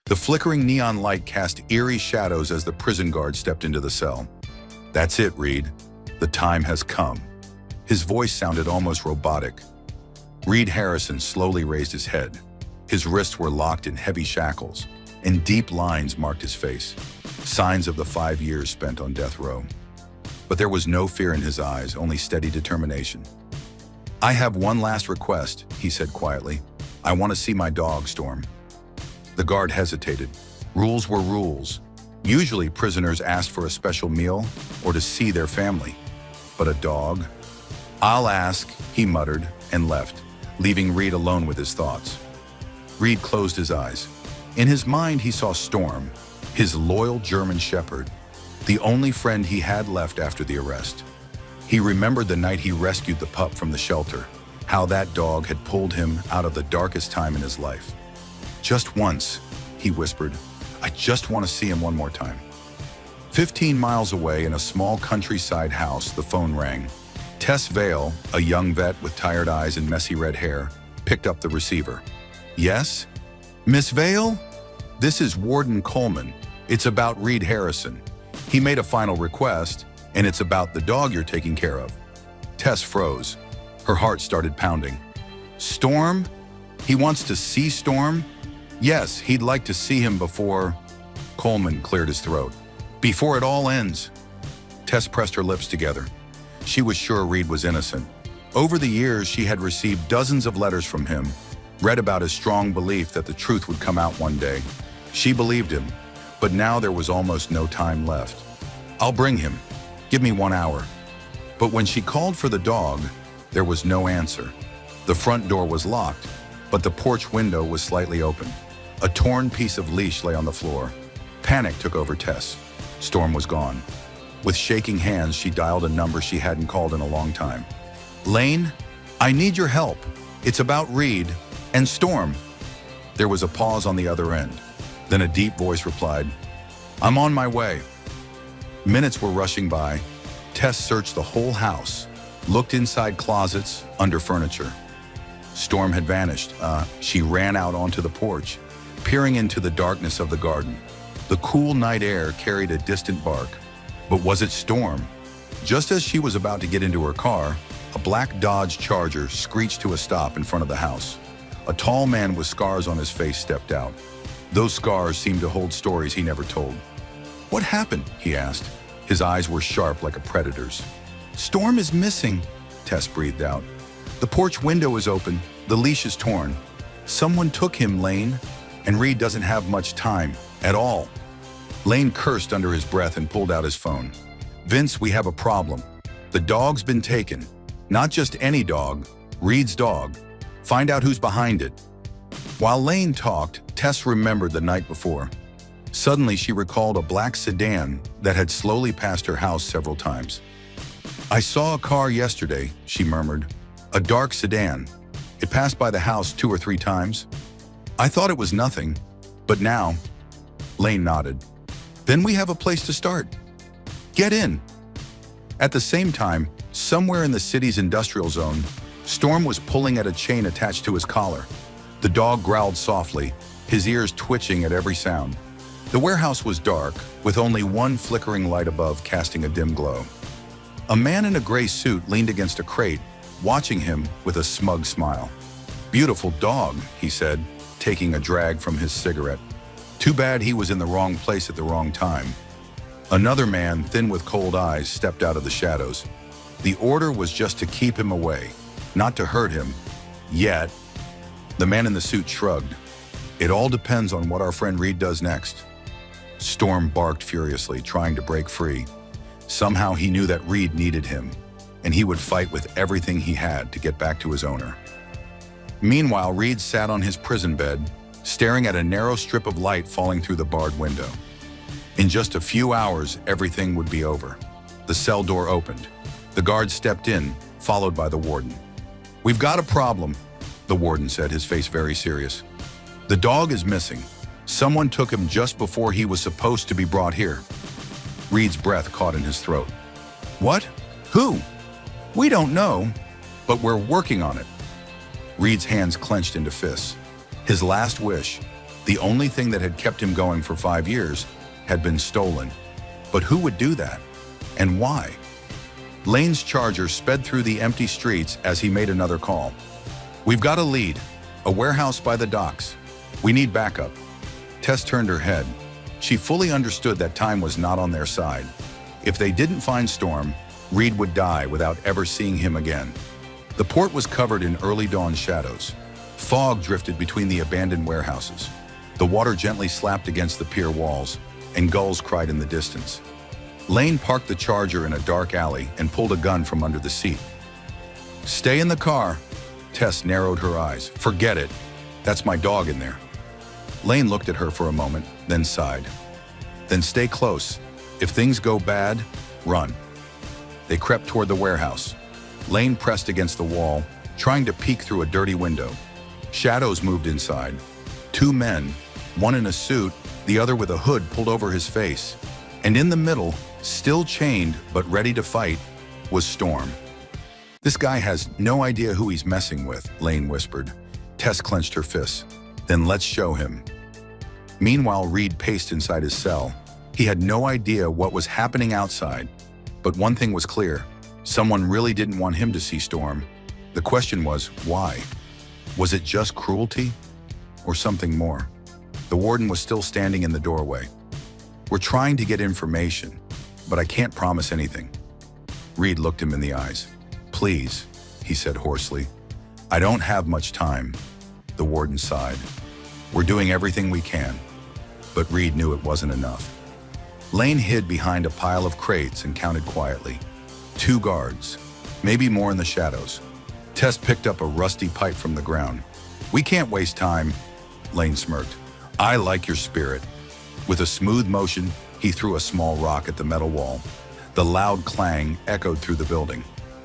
The flickering neon light cast eerie shadows as the prison guard stepped into the cell. "That's it, Reed. The time has come." His voice sounded almost robotic. Reed Harrison slowly raised his head. His wrists were locked in heavy shackles, and deep lines marked his face, signs of the 5 years spent on death row. But there was no fear in his eyes, only steady determination. "I have one last request," he said quietly. "I want to see my dog, Storm." The guard hesitated. Rules were rules. Usually prisoners asked for a special meal or to see their family. But a dog? "I'll ask," he muttered and left, leaving Reed alone with his thoughts. Reed closed his eyes. In his mind, he saw Storm, his loyal German shepherd, the only friend he had left after the arrest. He remembered the night he rescued the pup from the shelter, how that dog had pulled him out of the darkest time in his life. "Just once," he whispered. "I just want to see him one more time." 15 miles away in a small countryside house, the phone rang. Tess Vale, a young vet with tired eyes and messy red hair, picked up the receiver. "Yes? Miss Vale? This is Warden Coleman. It's about Reed Harrison. He made a final request, and it's about the dog you're taking care of." Tess froze. Her heart started pounding. "Storm? He wants to see Storm?" "Yes, he'd like to see him before—" Coleman cleared his throat. "Before it all ends." Tess pressed her lips together. She was sure Reed was innocent. Over the years, she had received dozens of letters from him, read about his strong belief that the truth would come out one day. She believed him, but now there was almost no time left. "I'll bring him. Give me 1 hour." But when she called for the dog, there was no answer. The front door was locked, but the porch window was slightly open. A torn piece of leash lay on the floor. Panic took over Tess. Storm was gone. With shaking hands, she dialed a number she hadn't called in a long time. "Lane, I need your help. It's about Reed and Storm." There was a pause on the other end. Then a deep voice replied, "I'm on my way." Minutes were rushing by. Tess searched the whole house, looked inside closets, under furniture. Storm had vanished. She ran out onto the porch, peering into the darkness of the garden. The cool night air carried a distant bark. But was it Storm? Just as she was about to get into her car, a black Dodge Charger screeched to a stop in front of the house. A tall man with scars on his face stepped out. Those scars seemed to hold stories he never told. "What happened?" he asked. His eyes were sharp like a predator's. "Storm is missing," Tess breathed out. "The porch window is open. The leash is torn. Someone took him, Lane, and Reed doesn't have much time at all." Lane cursed under his breath and pulled out his phone. "Vince, we have a problem. The dog's been taken. Not just any dog, Reed's dog. Find out who's behind it." While Lane talked, Tess remembered the night before. Suddenly, she recalled a black sedan that had slowly passed her house several times. "I saw a car yesterday," she murmured. "A dark sedan. It passed by the house 2 or 3 times. I thought it was nothing, but now—" Lane nodded. "Then we have a place to start. Get in." At the same time, somewhere in the city's industrial zone, Storm was pulling at a chain attached to his collar. The dog growled softly, his ears twitching at every sound. The warehouse was dark, with only one flickering light above casting a dim glow. A man in a gray suit leaned against a crate, watching him with a smug smile. "Beautiful dog," he said, taking a drag from his cigarette. "Too bad he was in the wrong place at the wrong time." Another man, thin with cold eyes, stepped out of the shadows. The order was just to keep him away, not to hurt him. Yet, the man in the suit shrugged. "It all depends on what our friend Reed does next." Storm barked furiously, trying to break free. Somehow he knew that Reed needed him, and he would fight with everything he had to get back to his owner. Meanwhile, Reed sat on his prison bed, staring at a narrow strip of light falling through the barred window. In just a few hours, everything would be over. The cell door opened. The guard stepped in, followed by the warden. "We've got a problem," the warden said, his face very serious. "The dog is missing. Someone took him just before he was supposed to be brought here." Reed's breath caught in his throat. "What? Who?" "We don't know, but we're working on it." Reed's hands clenched into fists. His last wish, The only thing that had kept him going for 5 years had been stolen. But who would do that? And why? Lane's Charger sped through the empty streets as he made another call. "We've got a lead. A warehouse by the docks. We need backup." Tess turned her head. She fully understood that time was not on their side. If they didn't find Storm, Reed would die without ever seeing him again. The port was covered in early dawn shadows. Fog drifted between the abandoned warehouses. The water gently slapped against the pier walls, and gulls cried in the distance. Lane parked the Charger in a dark alley and pulled a gun from under the seat. "Stay in the car." Tess narrowed her eyes. "Forget it. That's my dog in there." Lane looked at her for a moment, then sighed. "Then stay close. If things go bad, run." They crept toward the warehouse. Lane pressed against the wall, trying to peek through a dirty window. Shadows moved inside. 2 men, one in a suit, the other with a hood pulled over his face. And in the middle, still chained but ready to fight, was Storm. "This guy has no idea who he's messing with," Lane whispered. Tess clenched her fists. "Then let's show him." Meanwhile, Reed paced inside his cell. He had no idea what was happening outside. But one thing was clear. Someone really didn't want him to see Storm. The question was, why? Was it just cruelty? Or something more? The warden was still standing in the doorway. "We're trying to get information, but I can't promise anything." Reed looked him in the eyes. "Please," he said hoarsely. "I don't have much time." The warden sighed. "We're doing everything we can." But Reed knew it wasn't enough. Lane hid behind a pile of crates and counted quietly. 2 guards, maybe more in the shadows. Tess picked up a rusty pipe from the ground. "We can't waste time," Lane smirked. "I like your spirit." With a smooth motion, he threw a small rock at the metal wall. The loud clang echoed through the building.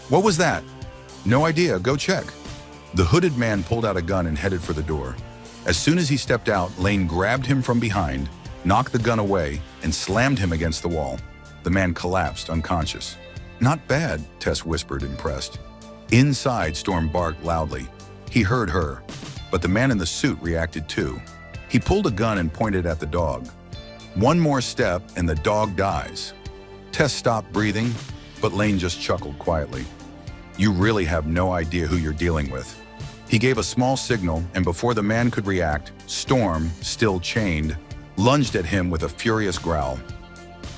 "What was that?" "No idea, go check." The hooded man pulled out a gun and headed for the door. As soon as he stepped out, Lane grabbed him from behind, knocked the gun away, and slammed him against the wall. The man collapsed, unconscious. "Not bad," Tess whispered, impressed. Inside, Storm barked loudly. He heard her, but the man in the suit reacted too. He pulled a gun and pointed at the dog. One more step and the dog dies. Tess stopped breathing, but Lane just chuckled quietly. "You really have no idea who you're dealing with." He gave a small signal, and before the man could react, Storm, still chained, lunged at him with a furious growl.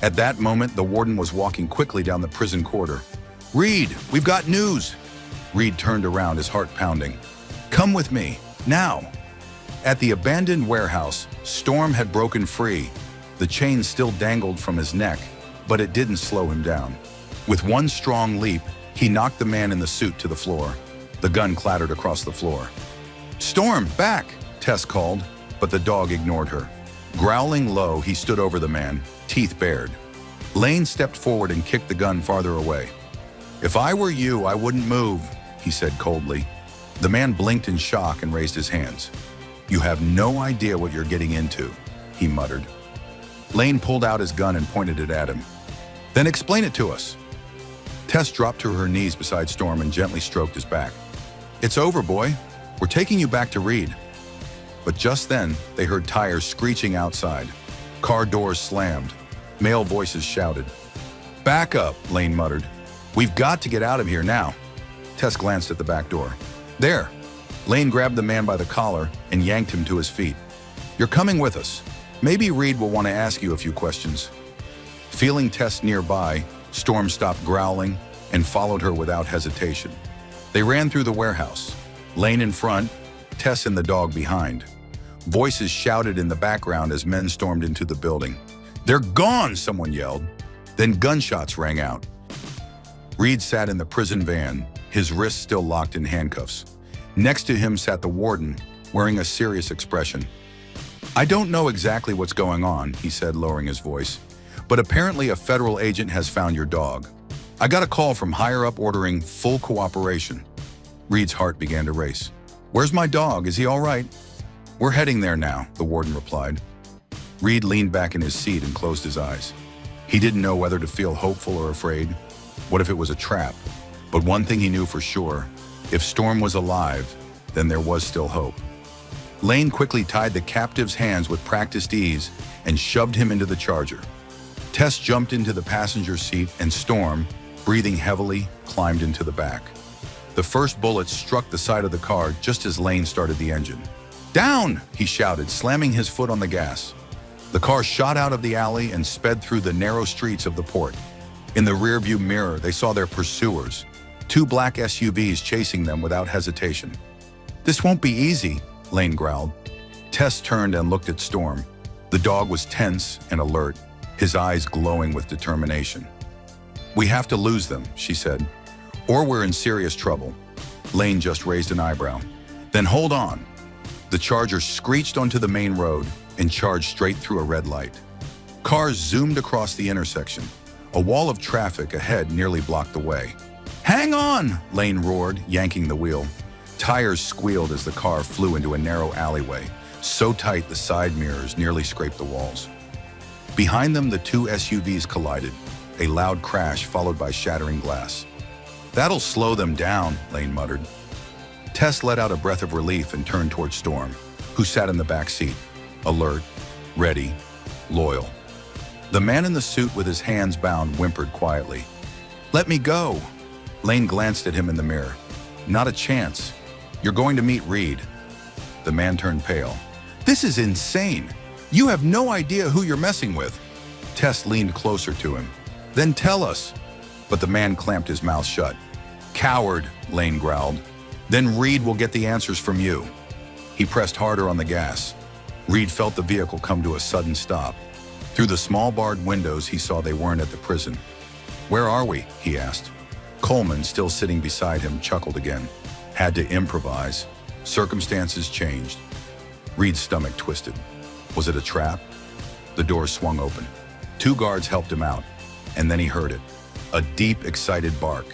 At that moment, the warden was walking quickly down the prison corridor. "Reed, we've got news!" Reed turned around, his heart pounding. "Come with me, now!" At the abandoned warehouse, Storm had broken free. The chain still dangled from his neck, but it didn't slow him down. With one strong leap, he knocked the man in the suit to the floor. The gun clattered across the floor. "Storm, back!" Tess called, but the dog ignored her. Growling low, he stood over the man, teeth bared. Lane stepped forward and kicked the gun farther away. "If I were you, I wouldn't move," he said coldly. The man blinked in shock and raised his hands. "You have no idea what you're getting into," he muttered. Lane pulled out his gun and pointed it at him. "Then explain it to us." Tess dropped to her knees beside Storm and gently stroked his back. "It's over, boy. We're taking you back to Reed." But just then, they heard tires screeching outside. Car doors slammed. Male voices shouted. "Back up," Lane muttered. "We've got to get out of here now." Tess glanced at the back door. "There." Lane grabbed the man by the collar and yanked him to his feet. "You're coming with us. Maybe Reed will want to ask you a few questions." Feeling Tess nearby, Storm stopped growling and followed her without hesitation. They ran through the warehouse. Lane in front, Tess and the dog behind. Voices shouted in the background as men stormed into the building. "They're gone!" someone yelled. Then gunshots rang out. Reed sat in the prison van, his wrists still locked in handcuffs. Next to him sat the warden, wearing a serious expression. "I don't know exactly what's going on," he said, lowering his voice, "but apparently a federal agent has found your dog. I got a call from higher up ordering full cooperation." Reed's heart began to race. "Where's my dog? Is he all right?" "We're heading there now," the warden replied. Reed leaned back in his seat and closed his eyes. He didn't know whether to feel hopeful or afraid. What if it was a trap? But one thing he knew for sure, if Storm was alive, then there was still hope. Lane quickly tied the captive's hands with practiced ease and shoved him into the Charger. Tess jumped into the passenger seat and Storm, breathing heavily, climbed into the back. The first bullet struck the side of the car just as Lane started the engine. "Down!" he shouted, slamming his foot on the gas. The car shot out of the alley and sped through the narrow streets of the port. In the rearview mirror, they saw their pursuers, two black SUVs chasing them without hesitation. "This won't be easy," Lane growled. Tess turned and looked at Storm. The dog was tense and alert, his eyes glowing with determination. "We have to lose them," she said, "or we're in serious trouble." Lane just raised an eyebrow. "Then hold on." The Charger screeched onto the main road and charged straight through a red light. Cars zoomed across the intersection. A wall of traffic ahead nearly blocked the way. "Hang on!" Lane roared, yanking the wheel. Tires squealed as the car flew into a narrow alleyway, so tight the side mirrors nearly scraped the walls. Behind them, the two SUVs collided, a loud crash followed by shattering glass. "That'll slow them down," Lane muttered. Tess let out a breath of relief and turned toward Storm, who sat in the back seat, alert, ready, loyal. The man in the suit with his hands bound whimpered quietly. "Let me go." Lane glanced at him in the mirror. "Not a chance. You're going to meet Reed." The man turned pale. "This is insane. You have no idea who you're messing with." Tess leaned closer to him. "Then tell us." But the man clamped his mouth shut. "Coward," Lane growled. "Then Reed will get the answers from you." He pressed harder on the gas. Reed felt the vehicle come to a sudden stop. Through the small barred windows, he saw they weren't at the prison. "Where are we?" he asked. Coleman, still sitting beside him, chuckled again. "Had to improvise. Circumstances changed." Reed's stomach twisted. Was it a trap? The door swung open. Two guards helped him out, and then he heard it. A deep, excited bark.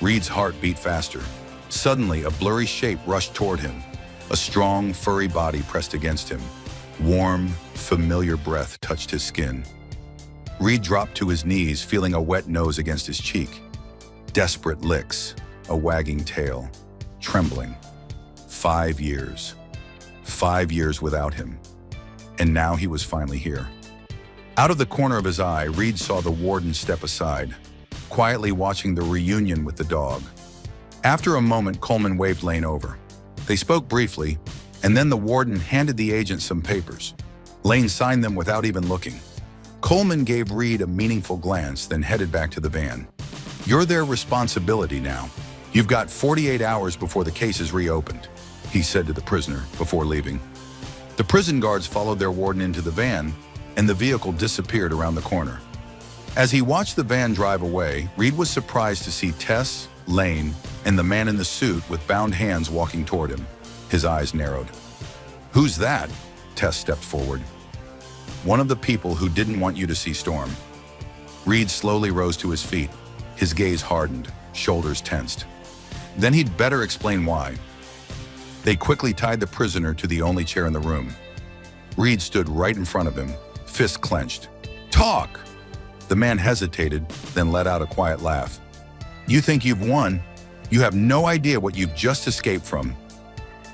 Reed's heart beat faster. Suddenly, a blurry shape rushed toward him. A strong, furry body pressed against him. Warm, familiar breath touched his skin. Reed dropped to his knees, feeling a wet nose against his cheek. Desperate licks, a wagging tail, trembling. 5 years. 5 years without him. And now he was finally here. Out of the corner of his eye, Reed saw the warden step aside, quietly watching the reunion with the dog. After a moment, Coleman waved Lane over. They spoke briefly, and then the warden handed the agent some papers. Lane signed them without even looking. Coleman gave Reed a meaningful glance, then headed back to the van. "You're their responsibility now. You've got 48 hours before the case is reopened," he said to the prisoner before leaving. The prison guards followed their warden into the van, and the vehicle disappeared around the corner. As he watched the van drive away, Reed was surprised to see Tess, Lane, and the man in the suit with bound hands walking toward him. His eyes narrowed. "Who's that?" Tess stepped forward. "One of the people who didn't want you to see Storm." Reed slowly rose to his feet. His gaze hardened, shoulders tensed. Then he'd better explain why. They quickly tied the prisoner to the only chair in the room. Reed stood right in front of him, fists clenched. "Talk!" The man hesitated, then let out a quiet laugh. "You think you've won? You have no idea what you've just escaped from."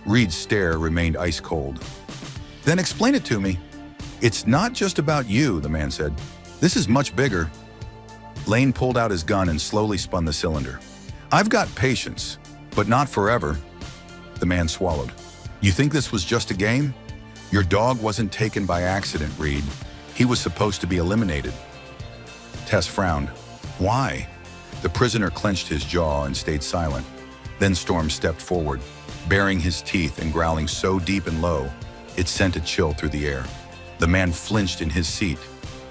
Reed's stare remained ice cold. "Then explain it to me." "It's not just about you," the man said. "This is much bigger." Lane pulled out his gun and slowly spun the cylinder. "I've got patience, but not forever." The man swallowed. "You think this was just a game? Your dog wasn't taken by accident, Reed. He was supposed to be eliminated." Tess frowned. "Why?" The prisoner clenched his jaw and stayed silent. Then Storm stepped forward, baring his teeth and growling so deep and low, it sent a chill through the air. The man flinched in his seat.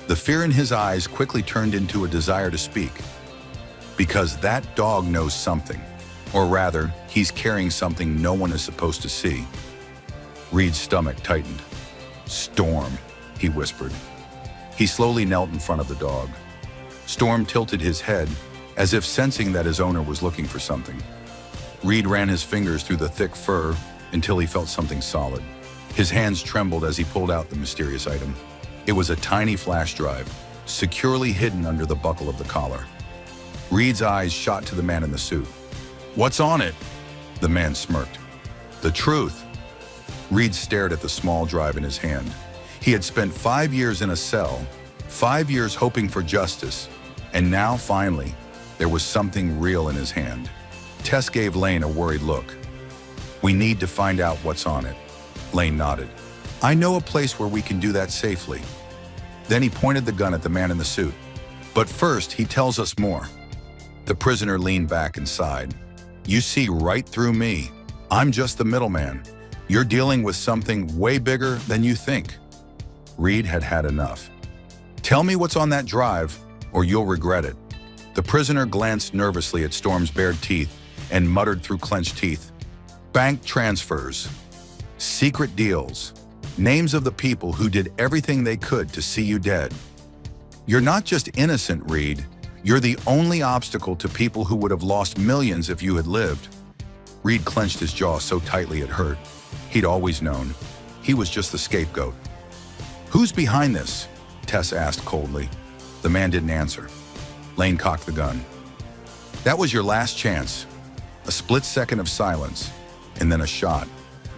The fear in his eyes quickly turned into a desire to speak. "Because that dog knows something. Or rather, he's carrying something no one is supposed to see." Reed's stomach tightened. "Storm," he whispered. He slowly knelt in front of the dog. Storm tilted his head, as if sensing that his owner was looking for something. Reed ran his fingers through the thick fur until he felt something solid. His hands trembled as he pulled out the mysterious item. It was a tiny flash drive, securely hidden under the buckle of the collar. Reed's eyes shot to the man in the suit. "What's on it?" The man smirked. "The truth." Reed stared at the small drive in his hand. He had spent 5 years in a cell, 5 years hoping for justice, and now, finally, there was something real in his hand. Tess gave Lane a worried look. "We need to find out what's on it." Lane nodded. "I know a place where we can do that safely." Then he pointed the gun at the man in the suit. "But first, he tells us more." The prisoner leaned back and sighed. "You see right through me. I'm just the middleman. You're dealing with something way bigger than you think." Reed had had enough. "Tell me what's on that drive, or you'll regret it." The prisoner glanced nervously at Storm's bared teeth and muttered through clenched teeth. "Bank transfers, secret deals, names of the people who did everything they could to see you dead. You're not just innocent, Reed. You're the only obstacle to people who would have lost millions if you had lived." Reed clenched his jaw so tightly it hurt. He'd always known. He was just the scapegoat. "Who's behind this?" Tess asked coldly. The man didn't answer. Lane cocked the gun. "That was your last chance." A split second of silence, and then a shot.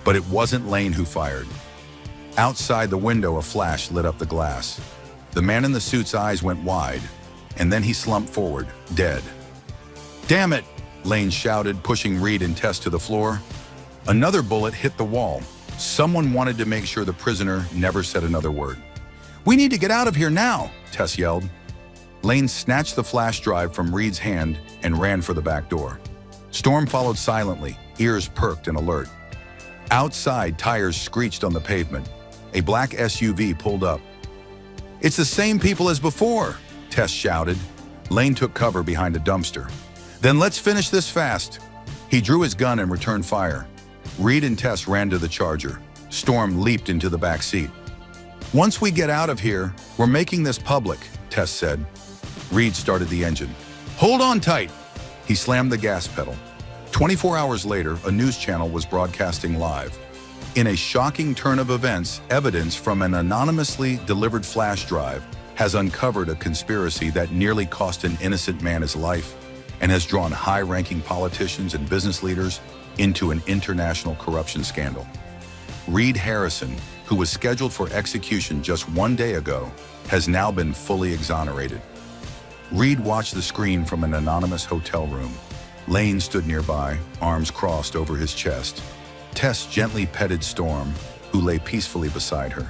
But it wasn't Lane who fired. Outside the window, a flash lit up the glass. The man in the suit's eyes went wide, and then he slumped forward, dead. "Damn it!" Lane shouted, pushing Reed and Tess to the floor. Another bullet hit the wall. Someone wanted to make sure the prisoner never said another word. "We need to get out of here now!" Tess yelled. Lane snatched the flash drive from Reed's hand and ran for the back door. Storm followed silently, ears perked and alert. Outside, tires screeched on the pavement. A black SUV pulled up. "It's the same people as before!" Tess shouted. Lane took cover behind a dumpster. "Then let's finish this fast." He drew his gun and returned fire. Reed and Tess ran to the Charger. Storm leaped into the back seat. "Once we get out of here, we're making this public," Tess said. Reed started the engine. "Hold on tight!" He slammed the gas pedal. 24 hours later, a news channel was broadcasting live. In a shocking turn of events, evidence from an anonymously delivered flash drive has uncovered a conspiracy that nearly cost an innocent man his life and has drawn high-ranking politicians and business leaders into an international corruption scandal. Reed Harrison, who was scheduled for execution just 1 day ago, has now been fully exonerated. Reed watched the screen from an anonymous hotel room. Lane stood nearby, arms crossed over his chest. Tess gently petted Storm, who lay peacefully beside her.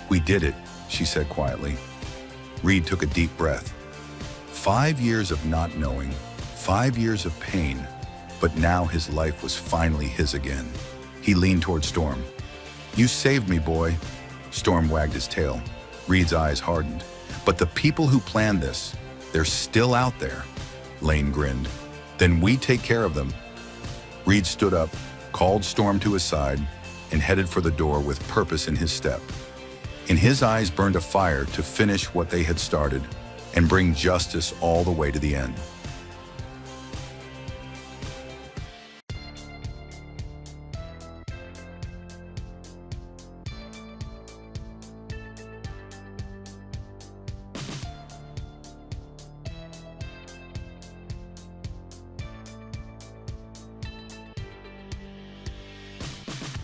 "We did it," she said quietly. Reed took a deep breath. 5 years of not knowing, 5 years of pain, but now his life was finally his again. He leaned toward Storm. "You saved me, boy." Storm wagged his tail. Reed's eyes hardened. "But the people who planned this, they're still out there." Lane grinned. "Then we take care of them." Reed stood up, called Storm to his side, and headed for the door with purpose in his step. In his eyes burned a fire to finish what they had started and bring justice all the way to the end.